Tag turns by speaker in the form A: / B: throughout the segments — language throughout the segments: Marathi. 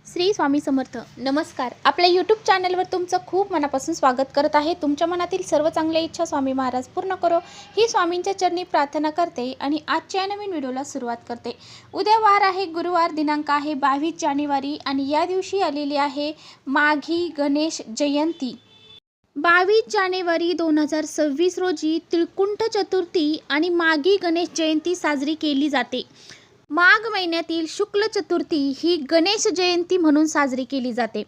A: श्री स्वामी समर्थ. नमस्कार. आपल्या यूट्यूब चॅनलवर तुमचं खूप मनापासून स्वागत करत आहे. तुमच्या मनातील सर्व चांगल्या इच्छा स्वामी महाराज पूर्ण करो ही स्वामींच्या चरणी प्रार्थना करते आणि आजच्या नवीन व्हिडिओला सुरुवात करते. उद्या वार आहे, गुरुवार, दिनांक आहे 22 जानेवारी आणि या दिवशी आलेली आहे माघी गणेश जयंती. 22 जानेवारी 2026 रोजी तिळकुंठ चतुर्थी आणि माघी गणेश जयंती साजरी केली जाते. माघ महिन्यातील शुक्ल चतुर्थी ही गणेश जयंती म्हणून साजरी केली जाते.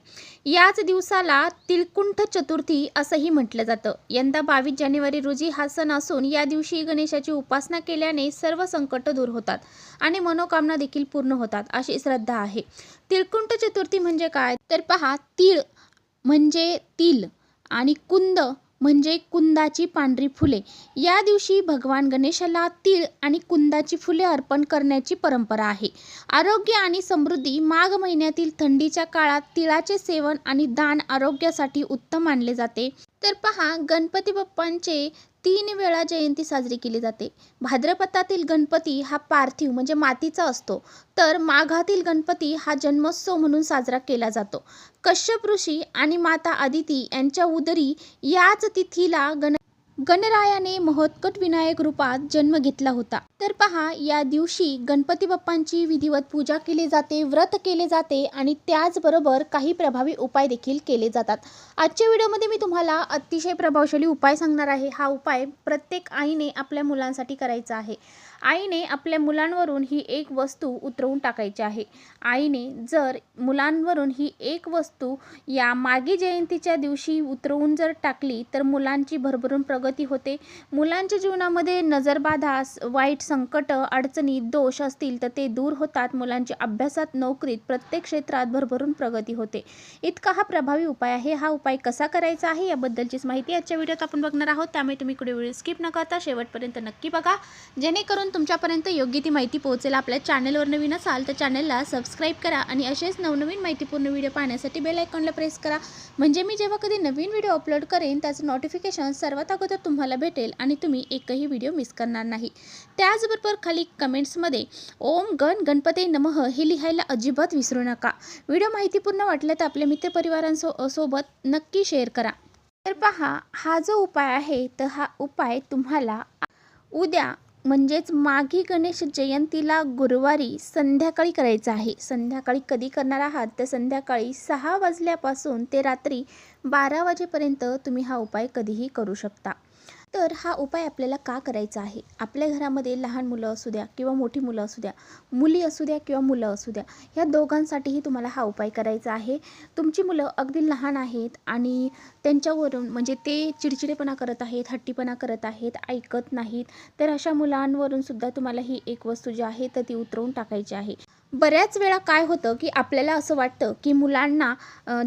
A: याच दिवसाला तिळकुंठ चतुर्थी असंही म्हटलं जातं. यंदा 22 जानेवारी रोजी हा सण असून या दिवशी गणेशाची उपासना केल्याने सर्व संकट दूर होतात आणि मनोकामना देखील पूर्ण होतात अशी श्रद्धा आहे. तिळकुंठ चतुर्थी म्हणजे काय तर पहा, तीळ म्हणजे तिल आणि कुंद म्हणजे कुंदाची पांढरी फुले. या दिवशी भगवान गणेशाला तीळ आणि कुंदाची फुले अर्पण करण्याची परंपरा आहे. आरोग्य आणि समृद्धी. माघ महिन्यातील थंडीच्या काळात तिळाचे सेवन आणि दान आरोग्यासाठी उत्तम मानले जाते. तर पहा, गणपती बाप्पांचे 3 वेळा जयंती साजरी केली जाते. भाद्रपदातील गणपती हा पार्थिव म्हणजे मातीचा असतो, तर माघातील गणपती हा जन्मोत्सव म्हणून साजरा केला जातो. कश्यप ऋषी आणि माता आदिती यांच्या उदरी याच तिथीला गणरायाने महोत्कट विनायक रूपात जन्म घेतला होता. तर पहा, या दिवशी गणपती बाप्पांची विधिवत पूजा केली जाते, व्रत केले जाते आणि त्याचबरोबर काही प्रभावी उपाय देखील केले जातात. आजच्या व्हिडिओमध्ये मी तुम्हाला अतिशय प्रभावशाली उपाय सांगणार आहे. हा उपाय प्रत्येक आईने आपल्या मुलांसाठी करायचा आहे. आईने आपल्या मुलांवरून ही एक वस्तू उतरवून टाकायची आहे. आईने जर मुलांवरून ही एक वस्तू या माघी जयंतीच्या दिवशी उतरवून जर टाकली तर मुलांची भरभरून प्रगती होते. मुलांच्या जीवनामध्ये नजरबाधा, वाईट संकट, अडचणी, दोष असतील तर ते दूर होतात. मुलांच्या अभ्यासात, नोकरीत, प्रत्येक क्षेत्रात भरभरून प्रगती होते. इतका हा प्रभावी उपाय आहे. हा उपाय कसा करायचा आहे याबद्दलचीच माहिती आजच्या व्हिडिओत आपण बघणार आहोत. त्यामुळे तुम्ही इकडे व्हिडिओ स्किप न करता शेवटपर्यंत नक्की बघा, जेणेकरून तुमच्यापर्यंत योग्य ती माहिती पोहोचेल. आपल्या चॅनलवर नवीन असाल तर चॅनलला सबस्क्राईब करा आणि असेच नवनवीन माहितीपूर्ण व्हिडिओ पाहण्यासाठी बेल आयकॉनला प्रेस करा, म्हणजे मी जेव्हा कधी नवीन व्हिडिओ अपलोड करेन त्याचं नोटिफिकेशन सर्वात अगोदर तुम्हाला भेटेल आणि तुम्ही एकही व्हिडिओ मिस करणार नाही. त्याचबरोबर खाली कमेंट्समध्ये ओम गणपते नमः हे लिहायला अजिबात विसरू नका. व्हिडिओ माहितीपूर्ण वाटलं तर आपल्या मित्रपरिवारांसोबत नक्की शेअर करा. तर पहा, हा जो उपाय आहे तर हा उपाय तुम्हाला उद्या म्हणजेच माघी गणेश जयंतीला गुरुवारी संध्याकाळी करायचं आहे. संध्याकाळी कधी करणार आहात तर संध्याकाळी 6 वाजल्यापासून ते रात्री 12 वाजेपर्यंत तुम्ही हा उपाय कधीही करू शकता. तर हा उपाय आपल्याला का करायचा आहे? आपल्या घरामध्ये लहान मुलं असू द्या किंवा मोठी मुलं असू द्या, मुली असू द्या किंवा मुलं असू द्या, ह्या दोघांसाठीही तुम्हाला हा उपाय करायचा आहे. तुमची मुलं अगदी लहान आहेत आणि त्यांच्यावरून म्हणजे ते चिडचिडेपणा करत आहेत, हट्टीपणा करत आहेत, ऐकत नाहीत, तर अशा मुलांवरून सुद्धा तुम्हाला ही एक वस्तू जी आहे तर ती उतरवून टाकायची आहे. बऱ्याच वेळा काय होतं की आपल्याला असं वाटतं की मुलांना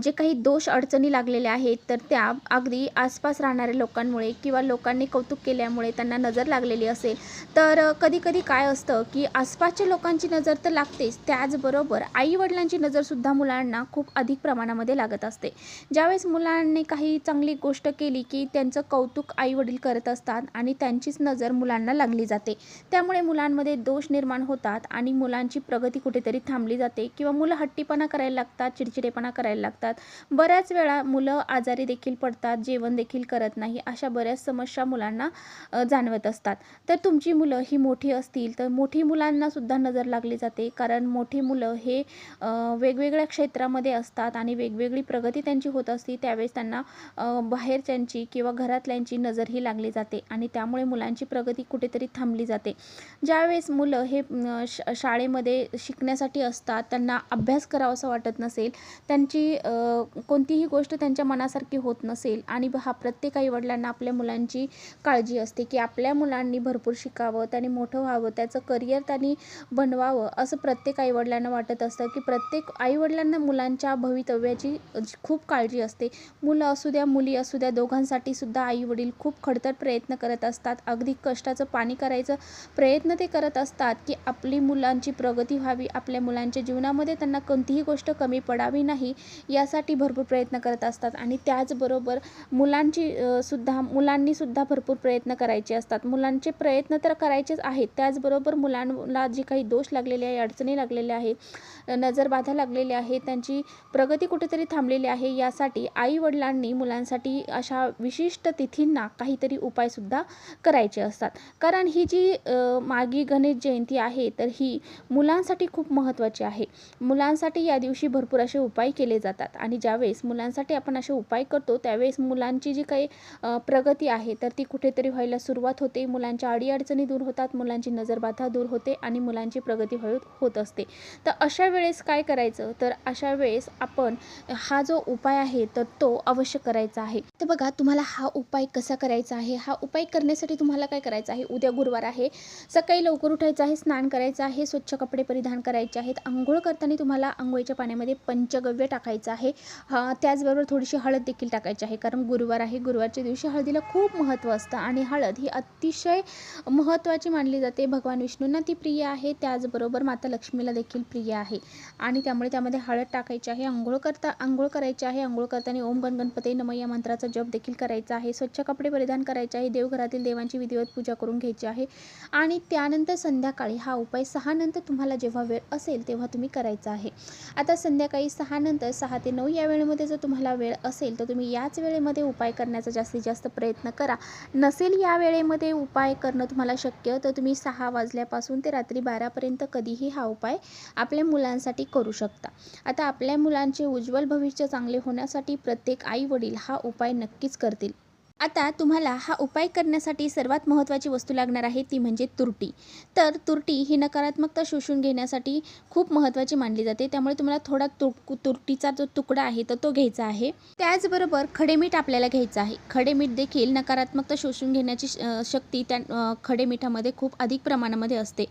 A: जे काही दोष अडचणी लागलेल्या आहेत तर त्या अगदी आसपास राहणाऱ्या लोकांमुळे किंवा लोकांनी कौतुक केल्यामुळे त्यांना नजर लागलेली असेल. तर कधी काय असतं की आसपासच्या लोकांची नजर तर लागतेच, त्याचबरोबर आईवडिलांची नजरसुद्धा मुलांना खूप अधिक प्रमाणामध्ये लागत असते. ज्यावेळेस मुलांनी काही चांगली गोष्ट केली की त्यांचं कौतुक आईवडील करत असतात आणि त्यांचीच नजर मुलांना लागली जाते. त्यामुळे मुलांमध्ये दोष निर्माण होतात आणि मुलांची प्रगती कुठेतरी थांबली जाते किंवा मुलं हट्टीपणा करायला लागतात, चिडचिडेपणा करायला लागतात. बऱ्याच वेळा मुलं आजारी देखील पडतात, जेवण देखील करत नाही. अशा बऱ्याच समस्या मुलांना जाणवत असतात. तर तुमची मुलं ही मोठी असतील तर मोठी मुलांना सुद्धा नजर लागली जाते, कारण मोठी मुलं हे वेगवेगळ्या क्षेत्रामध्ये असतात आणि वेगवेगळी प्रगती त्यांची होत असते. त्यावेळेस त्यांना बाहेरच्यांची किंवा घरातल्यांची नजर ही लागली जाते आणि त्यामुळे मुलांची प्रगती कुठेतरी थांबली जाते. ज्यावेळेस मुलं हे शाळेमध्ये शिकण्यासाठी असतात, त्यांना अभ्यास करावासा वाटत नसेल, त्यांची कोणतीही गोष्ट त्यांच्या मनासारखी होत नसेल आणि प्रत्येक आईवडिलांना आपल्या मुलांची काळजी असते की आपल्या मुलांनी भरपूर शिकावं, त्यांनी मोठं व्हावं, त्याचं करिअर त्यांनी बनवावं, असं प्रत्येक आईवडिलांना वाटत असतं की प्रत्येक आईवडिलांना मुलांच्या भवितव्याची खूप काळजी असते. मुलं असू द्या, मुली असू द्या, दोघांसाठी सुद्धा आईवडील खूप खडतर प्रयत्न करत असतात. अगदी कष्टाचं पाणी करायचं प्रयत्न ते करत असतात की आपली मुलांची प्रगती व्हावी, आपल्या मुलांच्या जीवनामध्ये त्यांना कोणतीही गोष्ट कमी पडावी नाही यासाठी भरपूर प्रयत्न करत असतात. आणि त्याचबरोबर मुलांनी सुद्धा भरपूर प्रयत्न करायचे असतात. मुलांचे प्रयत्न तर करायचेच आहेत, त्याचबरोबर मुलांना जी काही दोष लागलेले आहे, अडचणी लागलेल्या आहे, नजरबाधा लागलेली आहे, त्यांची प्रगती कुठेतरी थांबलेली आहे, यासाठी आईवडिलांनी मुलांसाठी अशा विशिष्ट तिथींना काहीतरी उपायसुद्धा करायचे असतात. कारण ही जी मागी गणेश जयंती आहे तर ही मुलांसाठी खूप महत्त्वाची आहे. मुलांसाठी या दिवशी भरपूर असे उपाय केले जातात आणि ज्यावेळेस मुलांसाठी आपण असे उपाय करतो त्यावेळेस मुलांची जी काही प्रगती आहे तर ती कुठेतरी व्हायला सुरुवात होते. मुलांच्या अडीअडचणी दूर होतात, मुलांची नजरबाधा दूर होते आणि मुलांची प्रगती होत असते. तर अशा वेळेस काय करायचं, तर अशा वेळेस आपण हा जो उपाय आहे तर तो अवश्य करायचा आहे. तर बघा, तुम्हाला हा उपाय कसा करायचा आहे. हा उपाय करण्यासाठी तुम्हाला काय करायचं आहे, उद्या गुरुवार आहे, सकाळी लवकर उठायचं आहे, स्नान करायचं आहे, स्वच्छ कपडे परिधान करायचे आहेत. अंघोळ करताना तुम्हाला अंघोळीच्या पाण्यामध्ये पंचगव्य टाकायचं आहे. त्याचबरोबर थोडीशी हळद देखील टाकायची आहे, कारण गुरुवार आहे. गुरुवारच्या दिवशी हळदीला खूप महत्त्व असतं आणि हळद ही अतिशय महत्त्वाची मानली जाते. भगवान विष्णूंना ती प्रिय आहे, त्याचबरोबर माता लक्ष्मीला देखील प्रिय आहे आणि त्यामुळे त्यामध्ये हळद टाकायची आहे. अंघोळ करायची आहे. अंघोळ करताना ओम गण गणपती नमः या मंत्राचा जप देखील करायचा आहे. स्वच्छ कपडे परिधान करायचे आहे. देवघरातील देवांची विधिवत पूजा करून घ्यायची आहे आणि त्यानंतर संध्याकाळी हा उपाय 6 नंतर तुम्हाला जेव्हा वेळ असेल तेव्हा तुम्ही करायचा आहे. आता संध्याकाळी 6 नंतर 6 ते 9 या वेळेमध्ये जर तुम्हाला वेळ असेल तर तुम्ही याच वेळेमध्ये उपाय करण्याचा जास्तीत जास्त प्रयत्न करा. नसेल या वेळेमध्ये उपाय करणं तुम्हाला शक्य तर तुम्ही 6 वाजल्यापासून ते रात्री 12पर्यंत कधीही हा उपाय आपल्या मुलांसाठी करू शकता. आता आपल्या मुलांचे उज्ज्वल भविष्य चांगले होण्यासाठी प्रत्येक आई वडील हा उपाय नक्कीच करतील. आता तुम्हाला हा उपाय करण्यासाठी सर्वात महत्त्वाची वस्तू लागणार आहे ती म्हणजे तुरटी. तर तुरटी ही नकारात्मकता शोषून घेण्यासाठी खूप महत्त्वाची मानली जाते, त्यामुळे तुम्हाला थोडा तुरटीचा जो तुकडा आहे तर तो घ्यायचा आहे. त्याचबरोबर खडेमीठ आपल्याला घ्यायचं आहे. खडेमीठ देखील नकारात्मकता शोषून घेण्याची शक्ती त्या खडेमीठामध्ये खूप अधिक प्रमाणामध्ये असते.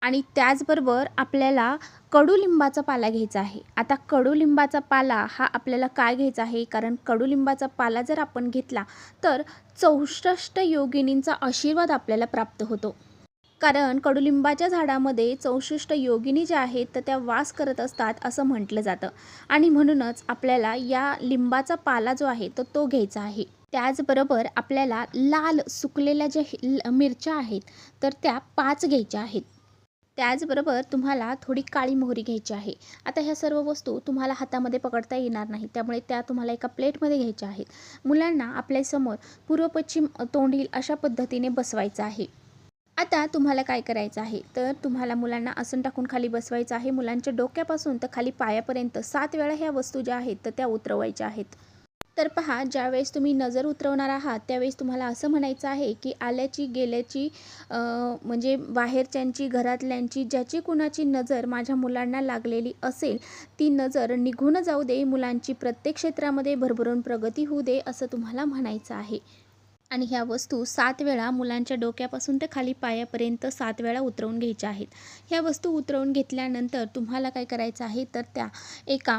A: आणि त्याचबरोबर आपल्याला कडुलिंबाचा पाला घ्यायचा आहे. आता कडुलिंबाचा पाला हा आपल्याला काय घ्यायचा आहे, कारण कडुलिंबाचा पाला जर आपण घेतला तर 64 योगिनींचा आशीर्वाद आपल्याला प्राप्त होतो. कारण कडुलिंबाच्या झाडामध्ये 64 योगिनी ज्या आहेत तर त्या वास करत असतात असं म्हटलं जातं आणि म्हणूनच आपल्याला या लिंबाचा पाला जो आहे तर तो घ्यायचा आहे. त्याचबरोबर आपल्याला लाल सुकलेल्या ज्या मिरच्या आहेत तर त्या 5 घ्यायच्या आहेत. त्याचबरोबर तुम्हाला थोडी काळी मोहरी घ्यायची आहे. आता ह्या सर्व वस्तू तुम्हाला हातामध्ये पकडता येणार नाही, त्यामुळे त्या तुम्हाला एका प्लेटमध्ये घ्यायच्या आहेत. मुलांना आपल्यासमोर पूर्व पश्चिम तोंड येईल अशा पद्धतीने बसवायचं आहे. आता तुम्हाला काय करायचं आहे, तर तुम्हाला मुलांना आसन टाकून खाली बसवायचं आहे. मुलांच्या डोक्यापासून तर खाली पायापर्यंत 7 वेळा ह्या वस्तू ज्या आहेत तर त्या उतरवायच्या आहेत. तर पहा, ज्यावेळेस तुम्ही नजर उतरवणार आहात त्यावेळेस तुम्हाला असं म्हणायचं आहे की आल्याची गेल्याची म्हणजे बाहेरच्यांची, घरातल्यांची, ज्याची कुणाची नजर माझ्या मुलांना लागलेली असेल ती नजर निघून जाऊ दे, मुलांची प्रत्येक क्षेत्रामध्ये भरभरून प्रगती होऊ दे, असं तुम्हाला म्हणायचं आहे. आणि ह्या वस्तू 7 वेळा मुलांच्या डोक्यापासून ते खाली पायापर्यंत 7 वेळा उतरवून घ्यायच्या आहेत. ह्या वस्तू उतरवून घेतल्यानंतर तुम्हाला काय करायचं आहे, तर त्या एका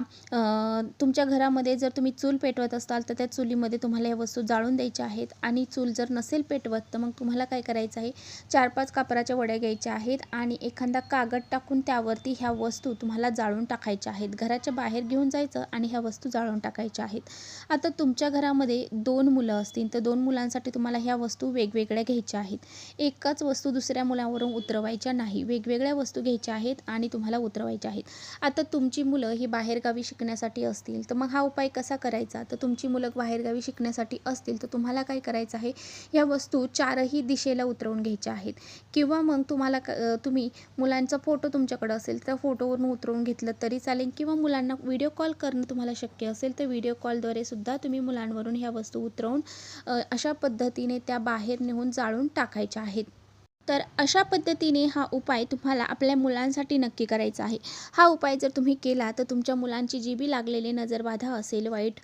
A: तुमच्या घरामध्ये जर तुम्ही चूल पेटवत असाल तर त्या चुलीमध्ये तुम्हाला ह्या वस्तू जाळून द्यायच्या आहेत. आणि चूल जर नसेल पेटवत तर मग तुम्हाला काय करायचं आहे, 4-5 कापराच्या वड्या घ्यायच्या आहेत आणि एखादा कागद टाकून त्यावरती ह्या वस्तू तुम्हाला जाळून टाकायच्या आहेत. घराच्या बाहेर घेऊन जायचं आणि ह्या वस्तू जाळून टाकायच्या आहेत. आता तुमच्या घरामध्ये 2 मुलं असतील तर 2 मुलांसाठी तुम्हाला ह्या वस्तू वेगवेगळ्या घ्यायच्या आहेत. एकाच वस्तू दुसऱ्या मुलावरून उतरवायच्या नाही, वेगवेगळ्या वस्तू घ्यायच्या आहेत आणि तुम्हाला उतरवायच्या आहेत. आता तुमची मुलं ही बाहेरगावी शिकण्यासाठी असतील तर मग हा उपाय कसा करायचा, तर तुमची मुलं बाहेरगावी शिकण्यासाठी असतील तर तुम्हाला काय करायचं आहे, ह्या वस्तू 4ही दिशेला उतरवून घ्यायच्या आहेत. किंवा मग तुम्ही मुलांचा फोटो तुमच्याकडे असेल तर फोटोवरून उतरवून घेतलं तरी चालेल, किंवा मुलांना व्हिडिओ कॉल करणं तुम्हाला शक्य असेल तर व्हिडिओ कॉलद्वारे सुद्धा तुम्ही मुलांवरून ह्या वस्तू उतरवून अशा पद्धतीने त्या बाहेर नेऊन जाळून टाकायच्या आहेत. तर अशा पद्धतीने हा उपाय तुम्हाला आपल्या मुलांसाठी नक्की करायचा आहे. हा उपाय जर तुम्ही केला तर तुमच्या मुलांची जी बी लागलेली नजरबाधा असेल, वाईट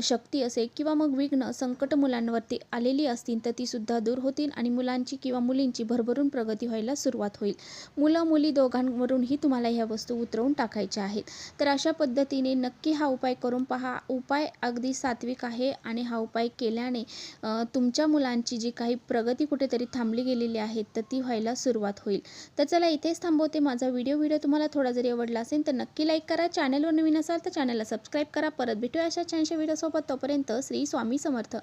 A: शक्ती असेल किंवा मग विघ्न, संकट मुलांवरती आलेली असतील तर तीसुद्धा दूर होतील आणि मुलांची किंवा मुलींची भरभरून प्रगती व्हायला सुरुवात होईल. मुलं मुली दोघांवरूनही तुम्हाला ह्या वस्तू उतरवून टाकायच्या आहेत. तर अशा पद्धतीने नक्की हा उपाय करून पहा. उपाय अगदी सात्विक आहे आणि हा उपाय केल्याने तुमच्या मुलांची जी काही प्रगती कुठेतरी थांबली गेलेली आहे तर भरती व्हायला सुरुवात होईल. तर चला इथेच थांबवते माझा व्हिडिओ तुम्हाला थोडा जरी आवडला असेल तर नक्की लाईक करा. चॅनलवर नवीन असाल तर चॅनलला सबस्क्राईब करा. परत भेटूया अशा छानशा व्हिडिओसोबत. तोपर्यंत श्री स्वामी समर्थ.